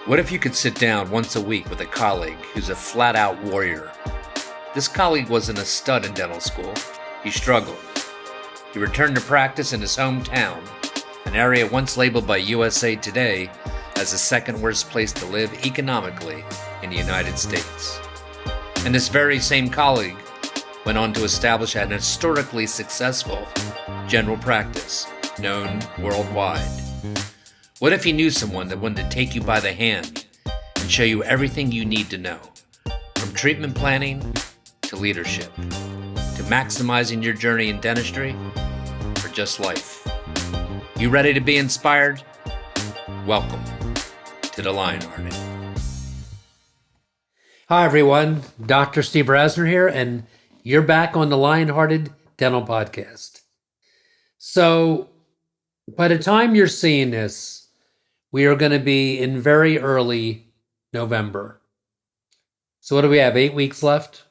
What if you could sit down once a week with a colleague who's a flat-out warrior? This colleague wasn't a stud in dental school. He struggled. He returned to practice in his hometown, an area once labeled by USA Today as the second worst place to live economically in the United States. And this very same colleague went on to establish an historically successful general practice known worldwide. What if you knew someone that wanted to take you by the hand and show you everything you need to know, from treatment planning to leadership, to maximizing your journey in dentistry, or just life? You ready to be inspired? Welcome to the Lionhearted. Hi everyone, Dr. Steve Rasner here, and you're back on the Lionhearted Dental Podcast. So, by the time you're seeing this, we are going to be in very early November. So what do we have, 8 weeks left?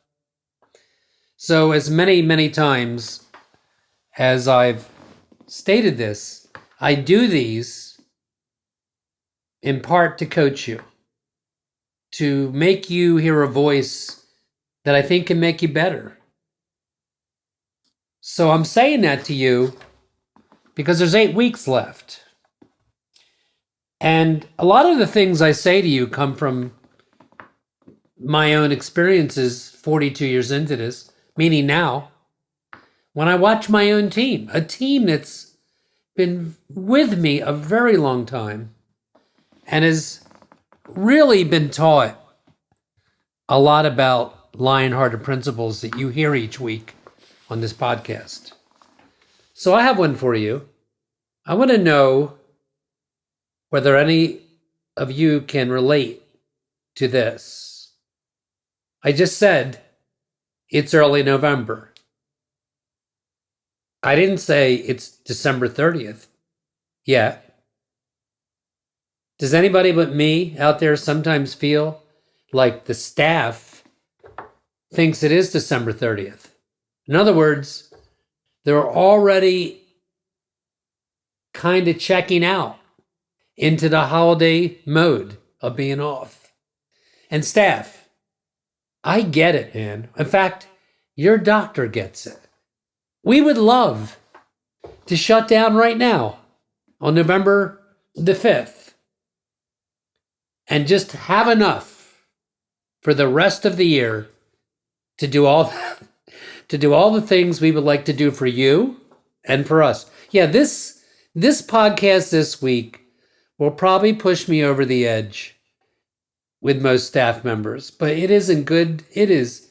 So as many times as I've stated this, I do these in part to coach you, to make you hear a voice that I think can make you better. So I'm saying that to you because there's 8 weeks left. And a lot of the things I say to you come from my own experiences 42 years into this, meaning now, when I watch my own team, a team that's been with me a very long time and has really been taught a lot about Lionhearted principles that you hear each week on this podcast. So I have one for you. I want to know whether any of you can relate to this. I just said it's early November. I didn't say it's December 30th yet. Does anybody but me out there sometimes feel like the staff thinks it is December 30th? In other words, they're already kind of checking out into the holiday mode of being off. And staff, I get it, man. In fact, your doctor gets it. We would love to shut down right now on November the 5th and just have enough for the rest of the year to do all the things we would like to do for you and for us. Yeah, this podcast this week will probably push me over the edge with most staff members, but it isn't good. It is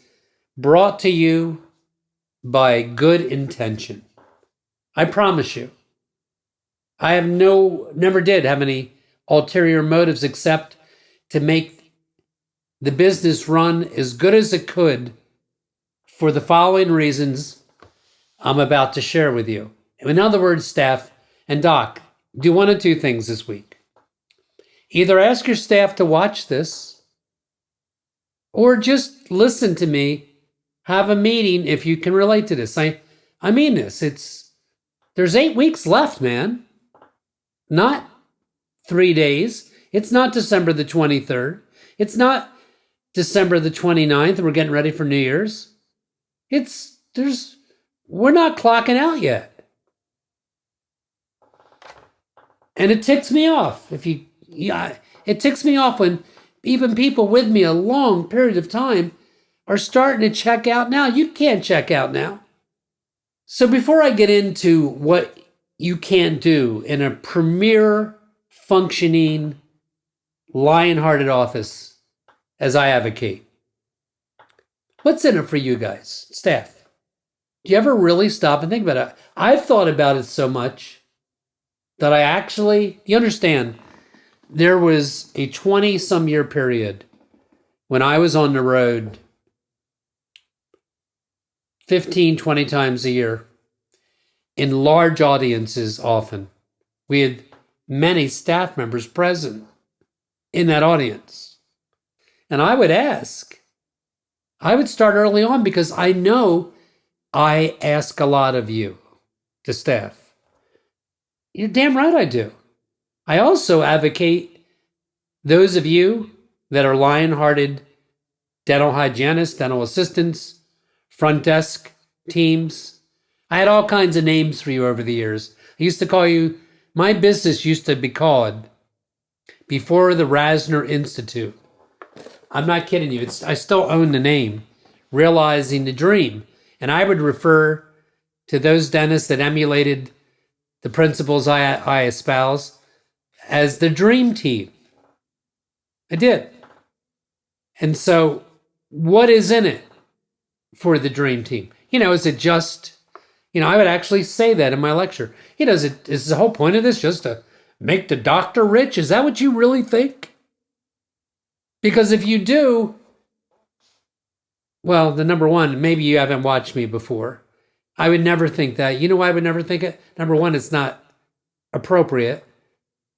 brought to you by good intention. I promise you. I have never did have any ulterior motives except to make the business run as good as it could for the following reasons I'm about to share with you. In other words, staff and doc, do one of two things this week. Either ask your staff to watch this or just listen to me, have a meeting if you can relate to this. I mean this. There's 8 weeks left, man. Not 3 days. It's not December the 23rd. It's not December the 29th and we're getting ready for New Year's. We're not clocking out yet. And it ticks me off it ticks me off when even people with me a long period of time are starting to check out now. You can't check out now. So before I get into what you can do in a premier functioning Lionhearted office as I advocate, what's in it for you guys, staff? Do you ever really stop and think about it? I've thought about it so much that you understand, there was a 20-some year period when I was on the road 15, 20 times a year in large audiences often. We had many staff members present in that audience. And I would start early on because I know I ask a lot of you, the staff. You're damn right I do. I also advocate Those of you that are Lionhearted dental hygienists, dental assistants, front desk teams, I had all kinds of names for you over the years. I used to call you, my business used to be called Before the Rasner Institute. I'm not kidding you. I still own the name, Realizing the Dream. And I would refer to those dentists that emulated the principles I espouse as the dream team. I did. And so what is in it for the dream team? Is it just, I would actually say that in my lecture. Is the whole point of this just to make the doctor rich? Is that what you really think? Because if you do, well, the number one, maybe you haven't watched me before. I would never think that. You know why I would never think it? Number one, it's not appropriate.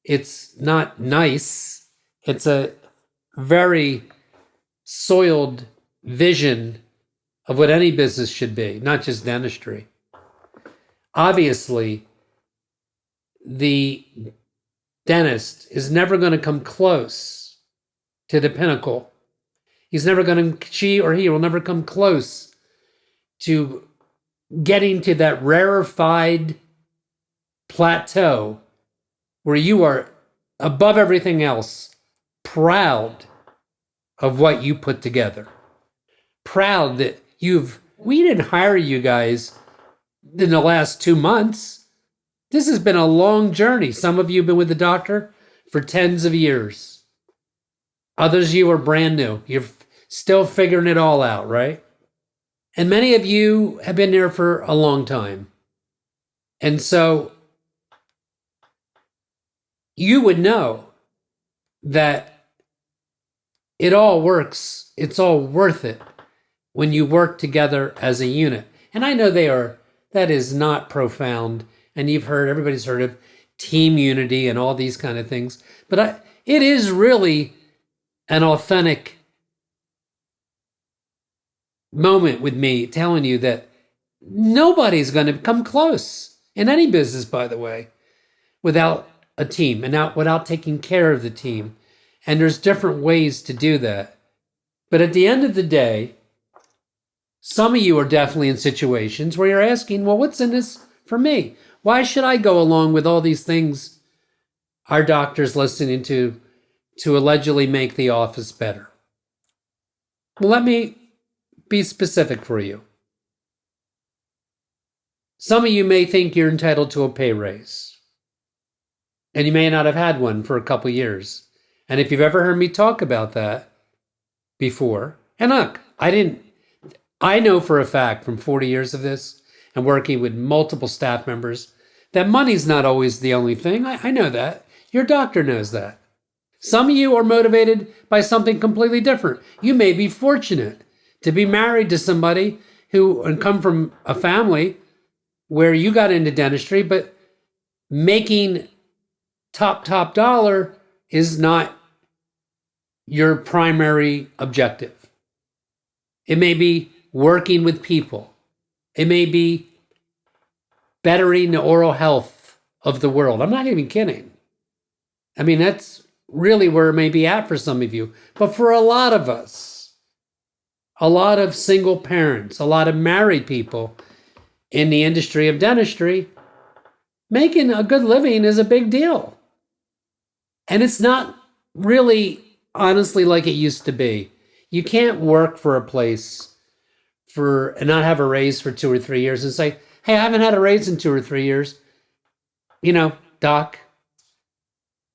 It's not nice. It's a very soiled vision of what any business should be, not just dentistry. Obviously, the dentist is never going to come close to the pinnacle. She or he will never come close to getting to that rarefied plateau where you are above everything else, proud of what you put together. Proud that we didn't hire you guys in the last 2 months. This has been a long journey. Some of you have been with the doctor for tens of years. Others of you are brand new. You're still figuring it all out, right? And many of you have been there for a long time. And so you would know that it all works. It's all worth it when you work together as a unit. And I know that is not profound. And everybody's heard of team unity and all these kind of things. But it is really an authentic moment with me telling you that nobody's going to come close in any business, by the way, without a team and without taking care of the team. And there's different ways to do that. But at the end of the day, some of you are definitely in situations where you're asking, well, what's in this for me? Why should I go along with all these things our doctor's listening to allegedly make the office better? Well, let me be specific for you. Some of you may think you're entitled to a pay raise, and you may not have had one for a couple years. And if you've ever heard me talk about that before, and look, I know for a fact from 40 years of this and working with multiple staff members that money's not always the only thing. I know that. Your doctor knows that. Some of you are motivated by something completely different. You may be fortunate to be married to somebody and come from a family where you got into dentistry, but making top dollar is not your primary objective. It may be working with people. It may be bettering the oral health of the world. I'm not even kidding. I mean, that's really where it may be at for some of you. But for a lot of us, a lot of single parents, a lot of married people in the industry of dentistry, making a good living is a big deal. And it's not really, honestly, like it used to be. You can't work for a place and not have a raise for 2 or 3 years and say, hey, I haven't had a raise in 2 or 3 years. Doc.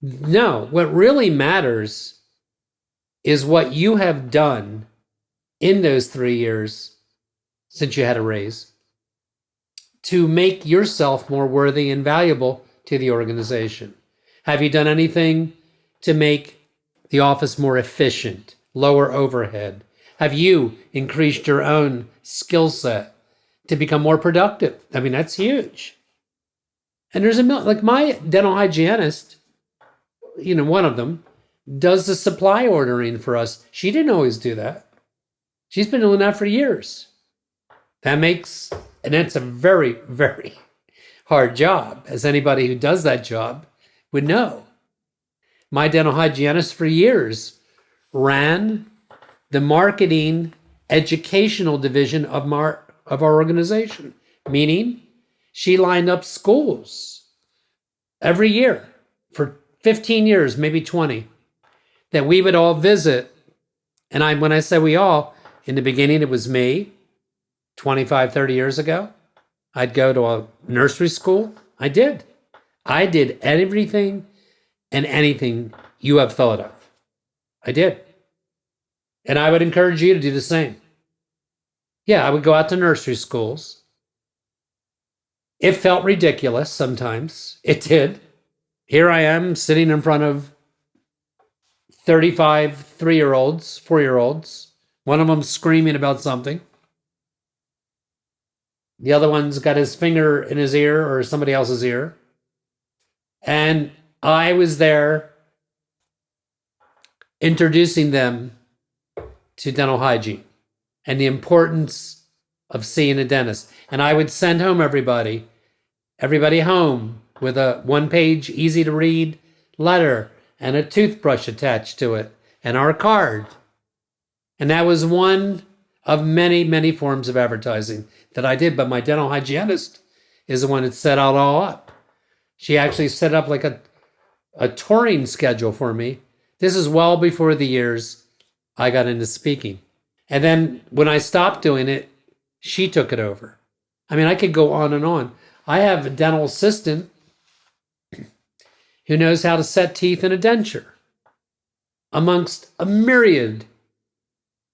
No, what really matters is what you have done in those 3 years since you had a raise to make yourself more worthy and valuable to the organization. Have you done anything to make the office more efficient, lower overhead? Have you increased your own skill set to become more productive? I mean, that's huge. And there's like my dental hygienist, one of them, does the supply ordering for us. She didn't always do that. She's been doing that for years. And that's a very, very hard job, as anybody who does that job would know. My dental hygienist for years ran the marketing educational division of our organization, meaning she lined up schools every year for 15 years, maybe 20, that we would all visit. And when I say we all, in the beginning, it was me 25, 30 years ago. I'd go to a nursery school. I did everything and anything you have thought of. I did. And I would encourage you to do the same. Yeah, I would go out to nursery schools. It felt ridiculous sometimes. It did. Here I am sitting in front of 35 3-year-olds, 4-year-olds. One of them screaming about something. The other one's got his finger in his ear or somebody else's ear. And I was there introducing them to dental hygiene and the importance of seeing a dentist. And I would send home everybody home with a 1-page, easy to read letter and a toothbrush attached to it and our card. And that was one of many, many forms of advertising that I did. But my dental hygienist is the one that set it all up. She actually set up like a touring schedule for me. This is well before the years I got into speaking. And then when I stopped doing it, she took it over. I mean, I could go on and on. I have a dental assistant who knows how to set teeth in a denture, amongst a myriad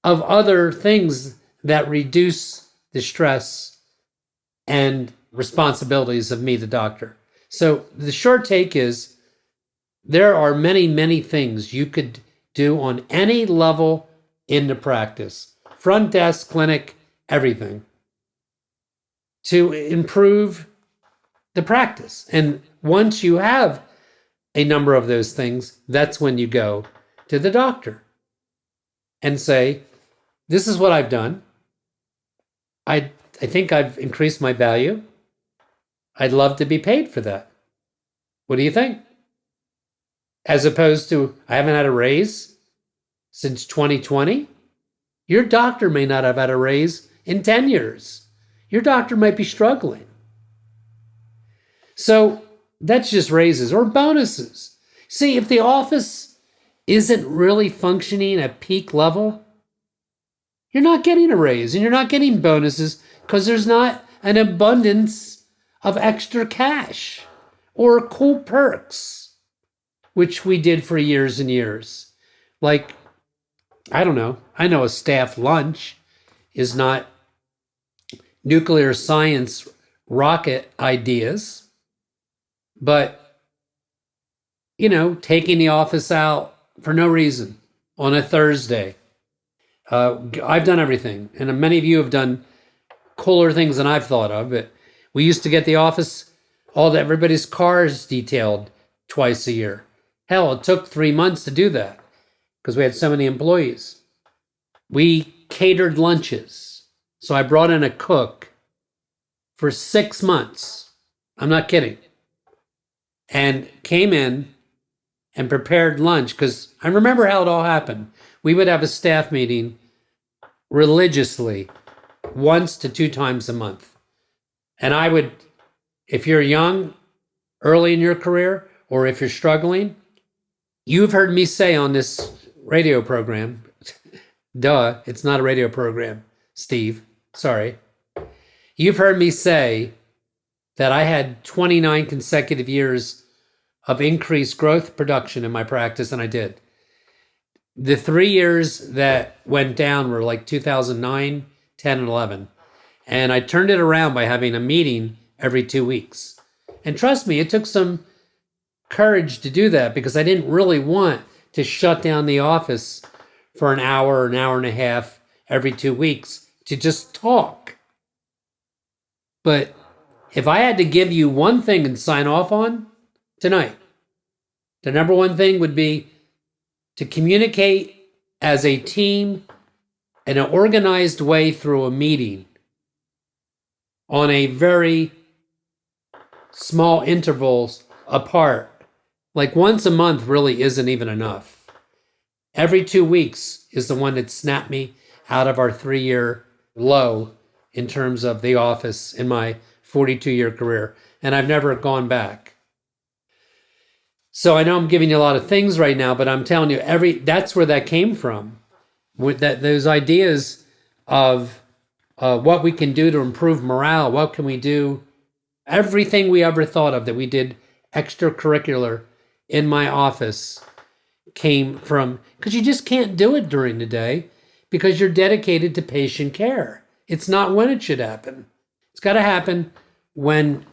of other things that reduce the stress and responsibilities of me, the doctor. So the short take is there are many, many things you could do on any level in the practice, front desk, clinic, everything, to improve the practice. And once you have a number of those things, that's when you go to the doctor and say, this is what I've done. I think I've increased my value. I'd love to be paid for that. What do you think? As opposed to, I haven't had a raise since 2020. Your doctor may not have had a raise in 10 years. Your doctor might be struggling. So that's just raises or bonuses. See, if the office isn't really functioning at peak level, you're not getting a raise and you're not getting bonuses because there's not an abundance of extra cash or cool perks, which we did for years and years. Like, I don't know. I know a staff lunch is not nuclear science rocket ideas, but, you know, taking the office out for no reason on a Thursday. I've done everything, and many of you have done cooler things than I've thought of. But we used to get the office, everybody's cars detailed twice a year. Hell, it took 3 months to do that because we had so many employees. We catered lunches. So I brought in a cook for 6 months. I'm not kidding. And came in and prepared lunch because I remember how it all happened. We would have a staff meeting religiously 1 to 2 times a month. And I would, if you're young, early in your career, or if you're struggling, you've heard me say on this radio program, duh, it's not a radio program, Steve, sorry. You've heard me say that I had 29 consecutive years of increased growth production in my practice, and I did. The 3 years that went down were like 2009, 10, and 11. And I turned it around by having a meeting every 2 weeks. And trust me, it took some courage to do that because I didn't really want to shut down the office for an hour and a half every 2 weeks to just talk. But if I had to give you one thing and sign off on tonight, the number one thing would be to communicate as a team in an organized way through a meeting on a very small intervals apart Like once a month really isn't even enough. Every 2 weeks is the one that snapped me out of our 3-year low in terms of the office in my 42-year career. And I've never gone back. So I know I'm giving you a lot of things right now, but I'm telling you, that's where that came from. With those ideas of what we can do to improve morale, what can we do, everything we ever thought of that we did extracurricular in my office came from, because you just can't do it during the day because you're dedicated to patient care. It's not when it should happen. It's got to happen when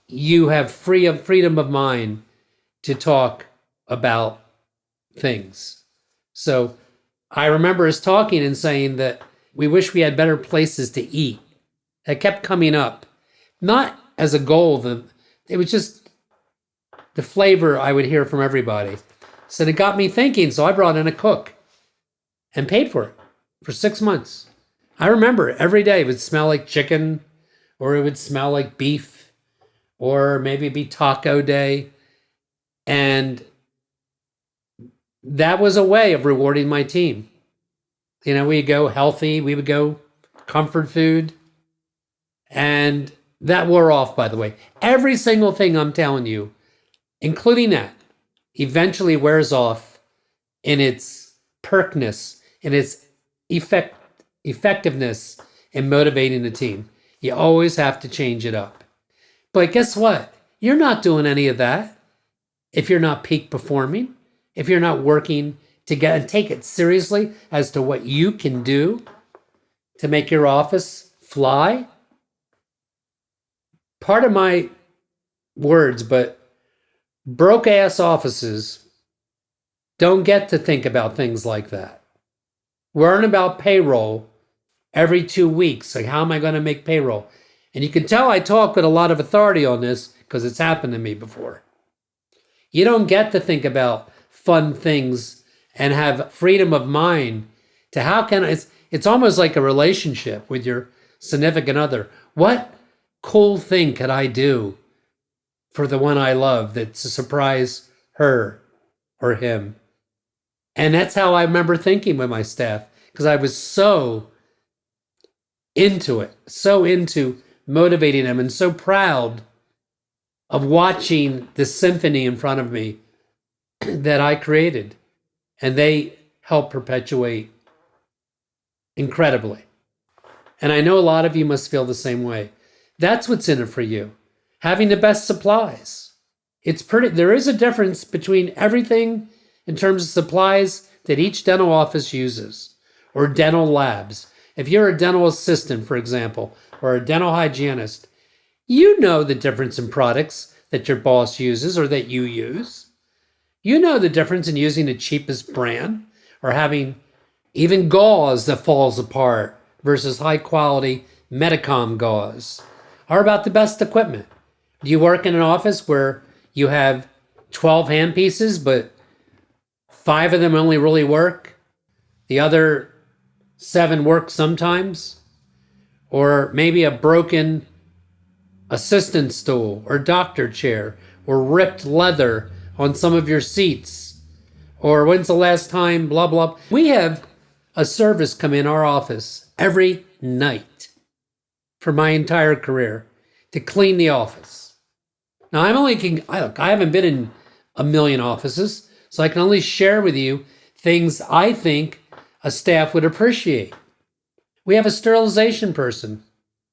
you have freedom of mind to talk about things. So I remember us talking and saying that we wish we had better places to eat. That kept coming up, not as a goal. It was just the flavor I would hear from everybody. So it got me thinking. So I brought in a cook and paid for it for 6 months. I remember every day it would smell like chicken, or it would smell like beef, or maybe it'd be taco day. And that was a way of rewarding my team. You know, we'd go healthy, we would go comfort food. And that wore off, by the way. Every single thing I'm telling you, including that, eventually wears off in its perkness, in its effectiveness in motivating the team. You always have to change it up. But guess what? You're not doing any of that if you're not peak performing, if you're not working to get and take it seriously as to what you can do to make your office fly. Part of my words, but broke ass offices don't get to think about things like that. Worrying about payroll every 2 weeks. Like, how am I going to make payroll? And you can tell I talk with a lot of authority on this because it's happened to me before. You don't get to think about fun things and have freedom of mind to it's almost like a relationship with your significant other. What cool thing could I do for the one I love that's to surprise her or him? And that's how I remember thinking with my staff, because I was so into it, so into motivating them, and so proud of watching the symphony in front of me that I created. And they help perpetuate incredibly. And I know a lot of you must feel the same way. That's what's in it for you. Having the best supplies. There is a difference between everything in terms of supplies that each dental office uses, or dental labs. If you're a dental assistant, for example, or a dental hygienist, you know the difference in products that your boss uses or that you use. You know the difference in using the cheapest brand or having even gauze that falls apart versus high quality Medicom gauze. Or about the best equipment. Do you work in an office where you have 12 handpieces, but 5 of them only really work? The other 7 work sometimes? Or maybe a broken assistant stool or doctor chair, or ripped leather on some of your seats, or when's the last time blah blah. We have a service come in our office every night for my entire career to clean the office. Now I haven't been in a million offices, so I can only share with you things I think a staff would appreciate. We have a sterilization person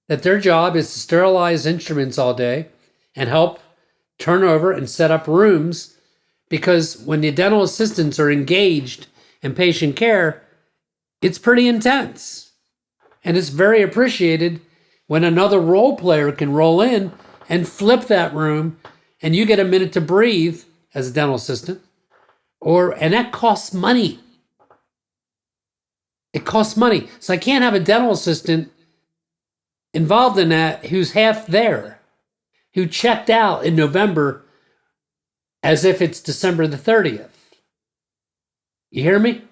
that their job is to sterilize instruments all day and help turn over and set up rooms, because when the dental assistants are engaged in patient care, it's pretty intense. And it's very appreciated when another role player can roll in and flip that room and you get a minute to breathe as a dental assistant. And that costs money. It costs money. So I can't have a dental assistant involved in that who's half there, who checked out in November as if it's December the 30th. You hear me?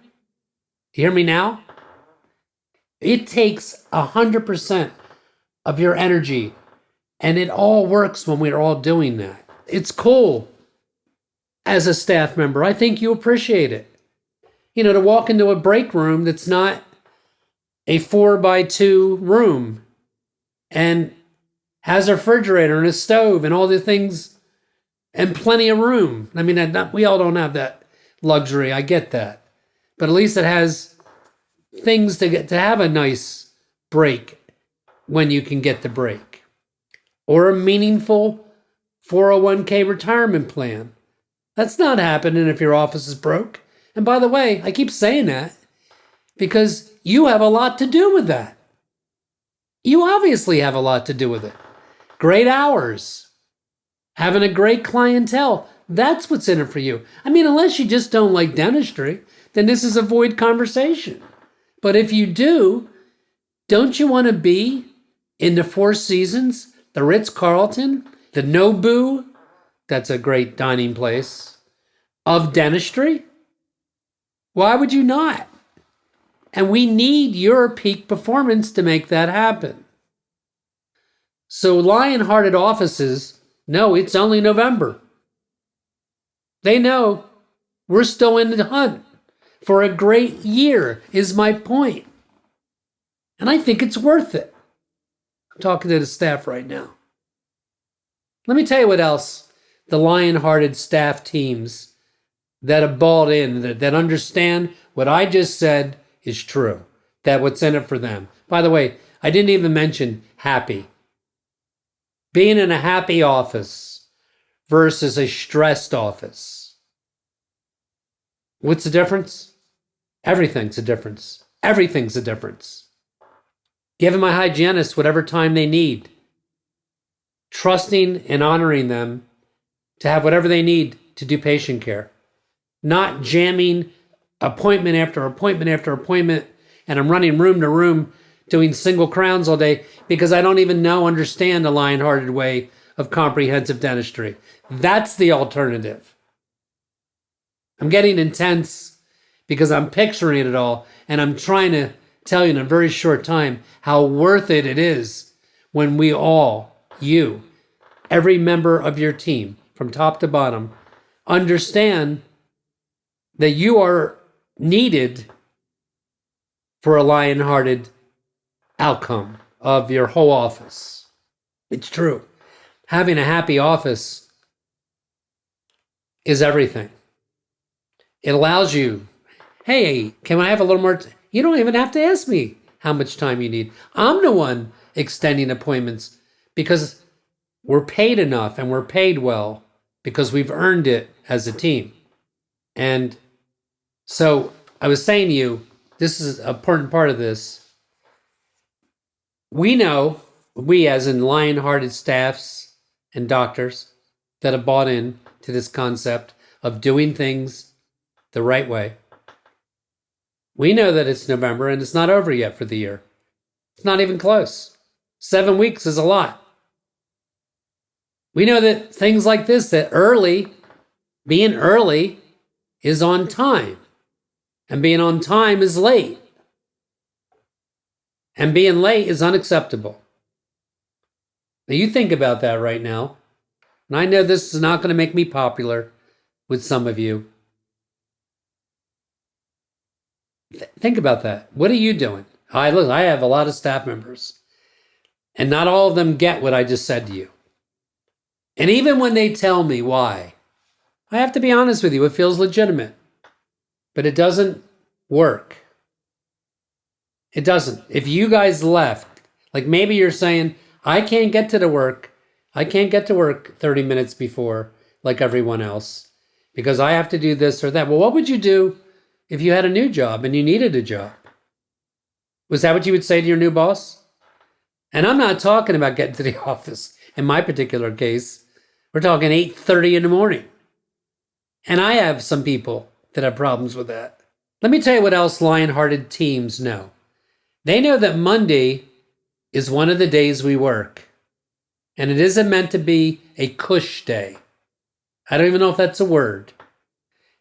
You hear me now? It takes 100% of your energy, and it all works when we're all doing that. It's cool as a staff member. I think you appreciate it. To walk into a break room that's not a 4x2 room and has a refrigerator and a stove and all the things and plenty of room. I mean, we all don't have that luxury. I get that. But at least it has things to have a nice break when you can get the break. Or a meaningful 401k retirement plan. That's not happening if your office is broke. And by the way, I keep saying that because you have a lot to do with that. You obviously have a lot to do with it. Great hours, having a great clientele. That's what's in it for you. I mean, unless you just don't like dentistry, then this is a void conversation. But if you do, don't you want to be in the Four Seasons, the Ritz-Carlton, the Nobu, that's a great dining place, of dentistry? Why would you not? And we need your peak performance to make that happen. So Lionhearted offices know it's only November. They know we're still in the hunt for a great year, is my point. And I think it's worth it. I'm talking to the staff right now. Let me tell you what else the Lionhearted staff teams that have bought in, that understand what I just said is true, that what's in it for them. By the way, I didn't even mention happy. Being in a happy office versus a stressed office. What's the difference? Everything's a difference. Everything's a difference. Giving my hygienists whatever time they need. Trusting and honoring them to have whatever they need to do patient care. Not jamming appointment after appointment after appointment, and I'm running room to room doing single crowns all day because I don't even understand the Lionhearted way of comprehensive dentistry. That's the alternative. I'm getting intense because I'm picturing it all, and I'm trying to tell you in a very short time how worth it is when we all, you, every member of your team, from top to bottom, understand that you are needed for a Lionhearted outcome of your whole office. It's true. Having a happy office is everything. It allows you, hey, can I have a little more? You don't even have to ask me how much time you need. I'm the one extending appointments because we're paid enough and we're paid well because we've earned it as a team. And so I was saying to you, this is an important part of this. We know, we as in Lionhearted staffs and doctors that have bought in to this concept of doing things the right way. We know that it's November and it's not over yet for the year. It's not even close. 7 weeks is a lot. We know that things like this, that being early is on time. And being on time is late. And being late is unacceptable. Now you think about that right now. And I know this is not going to make me popular with some of you. Think about that. What are you doing? I have a lot of staff members. And not all of them get what I just said to you. And even when they tell me why, I have to be honest with you, it feels legitimate. But it doesn't work. It doesn't. If you guys left, like maybe you're saying, I can't get to work 30 minutes before like everyone else because I have to do this or that. Well, what would you do if you had a new job and you needed a job? Was that what you would say to your new boss? And I'm not talking about getting to the office. In my particular case, we're talking 8:30 in the morning. And I have some people that have problems with that. Let me tell you what else Lionhearted teams know. They know that Monday is one of the days we work. And it isn't meant to be a cush day. I don't even know if that's a word.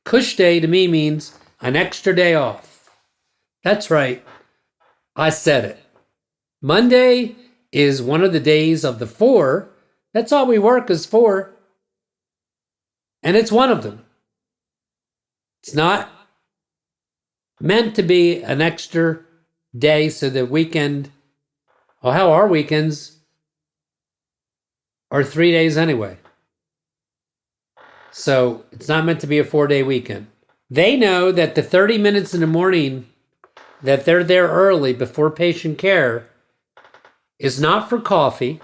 Cush day to me means an extra day off. That's right. I said it. Monday is one of the days of the 4. That's all we work is 4. And it's one of them. It's not meant to be an extra day so the weekend, well, how our weekends are 3 days anyway. So it's not meant to be a 4-day weekend. They know that the 30 minutes in the morning that they're there early before patient care is not for coffee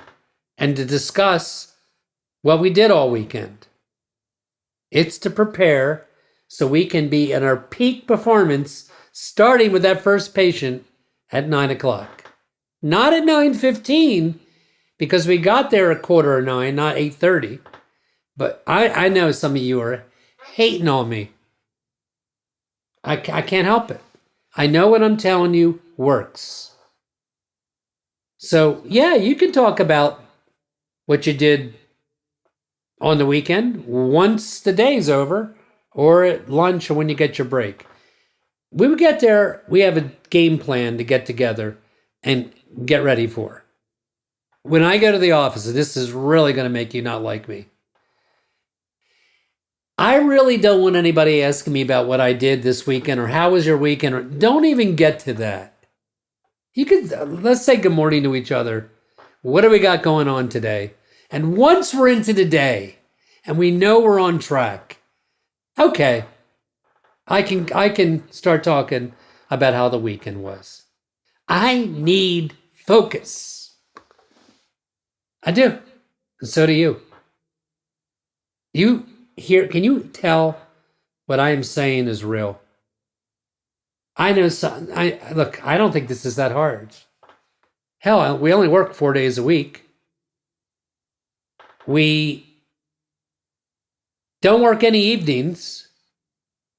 and to discuss what we did all weekend. It's to prepare so we can be in our peak performance starting with that first patient at 9 o'clock. Not at 9:15 because we got there at 8:45, not 8:30. But I know some of you are hating on me. I can't help it. I know what I'm telling you works. So, yeah, you can talk about what you did on the weekend once the day's over or at lunch or when you get your break. When we get there, we have a game plan to get together and get ready for. When I go to the office, and this is really going to make you not like me, I really don't want anybody asking me about what I did this weekend or how was your weekend. Or don't even get to that. You could let's say good morning to each other. What do we got going on today? And once we're into the day and we know we're on track, okay, I can start talking about how the weekend was. I need focus. I do. And so do you. Can you tell what I am saying is real? I know look, I don't think this is that hard. Hell, we only work 4 days a week. We don't work any evenings.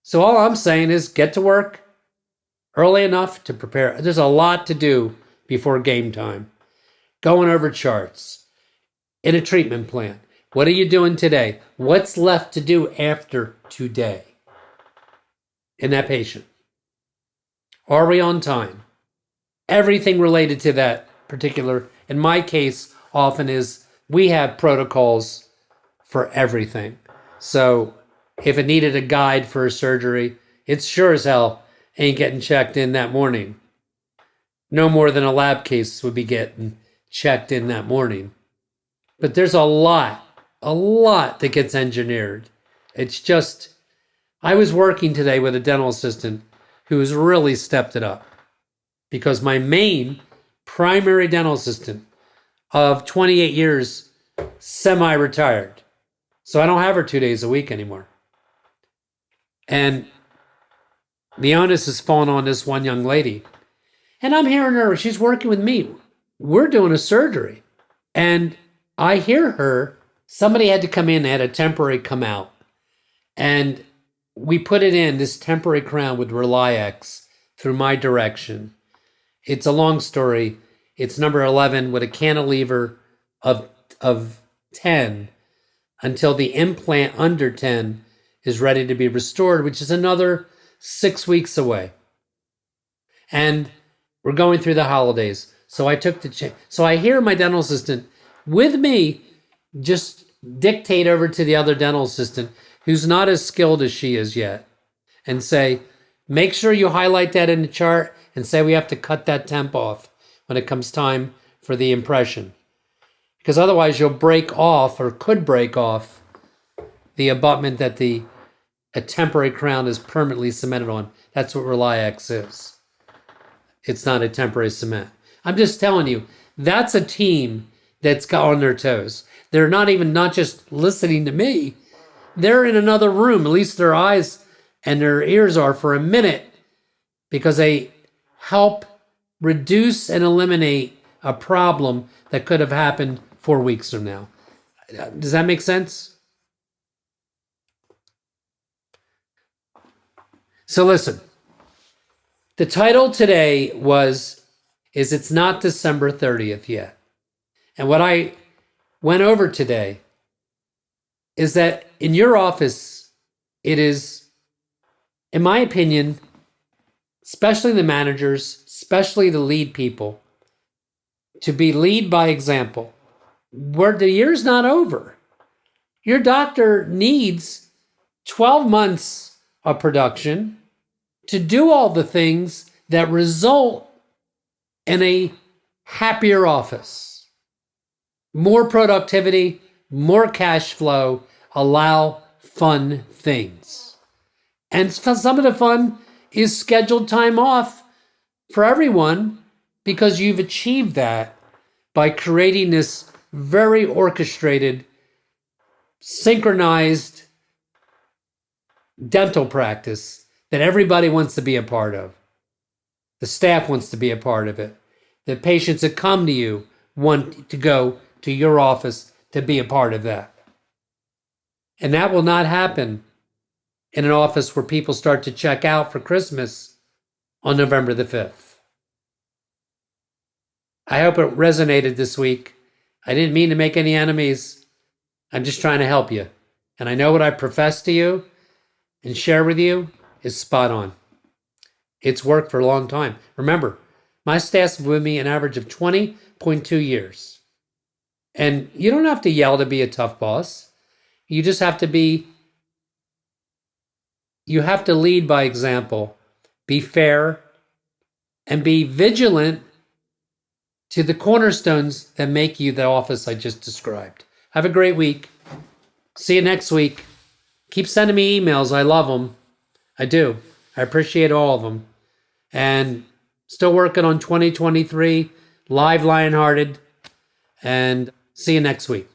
So all I'm saying is get to work early enough to prepare. There's a lot to do before game time. Going over charts in a treatment plan. What are you doing today? What's left to do after today in that patient? Are we on time? Everything related to that particular, in my case, often is we have protocols for everything. So if it needed a guide for a surgery, it's sure as hell ain't getting checked in that morning. No more than a lab case would be getting checked in that morning. But there's a lot that gets engineered. It's just, I was working today with a dental assistant who's really stepped it up because my main primary dental assistant of 28 years, semi-retired. So I don't have her 2 days a week anymore. And the onus is falling on this one young lady. And I'm hearing her, she's working with me. We're doing a surgery. And I hear her, somebody had to come in, they had a temporary come out. And we put it in, this temporary crown with Reliex through my direction. It's a long story. It's number 11 with a cantilever of 10 until the implant under 10 is ready to be restored, which is another 6 weeks away. And we're going through the holidays. So I took the so I hear my dental assistant with me just dictate over to the other dental assistant who's not as skilled as she is yet and say, make sure you highlight that in the chart and say we have to cut that temp off when it comes time for the impression. Because otherwise you'll break off or could break off the abutment that a temporary crown is permanently cemented on. That's what Reliex is. It's not a temporary cement. I'm just telling you, that's a team that's got on their toes. They're not just listening to me. They're in another room, at least their eyes and their ears are for a minute, because they help reduce and eliminate a problem that could have happened 4 weeks from now. Does that make sense? So listen, the title today is It's Not December 30th Yet. And what I went over today is that in your office, it is, in my opinion, especially the managers, especially the lead people, to be lead by example. Where the year's not over. Your doctor needs 12 months of production to do all the things that result in a happier office. More productivity, more cash flow, allow fun things. And some of the fun is scheduled time off for everyone because you've achieved that by creating this very orchestrated, synchronized dental practice that everybody wants to be a part of. The staff wants to be a part of it. The patients that come to you want to go to your office to be a part of that. And that will not happen in an office where people start to check out for Christmas on November the 5th. I hope it resonated this week. I didn't mean to make any enemies. I'm just trying to help you. And I know what I profess to you and share with you is spot on. It's worked for a long time. Remember, my staff's with me an average of 20.2 years. And you don't have to yell to be a tough boss. You just have to lead by example, be fair, and be vigilant to the cornerstones that make you the office I just described. Have a great week. See you next week. Keep sending me emails. I love them. I do. I appreciate all of them. And still working on 2023, live Lionhearted. And see you next week.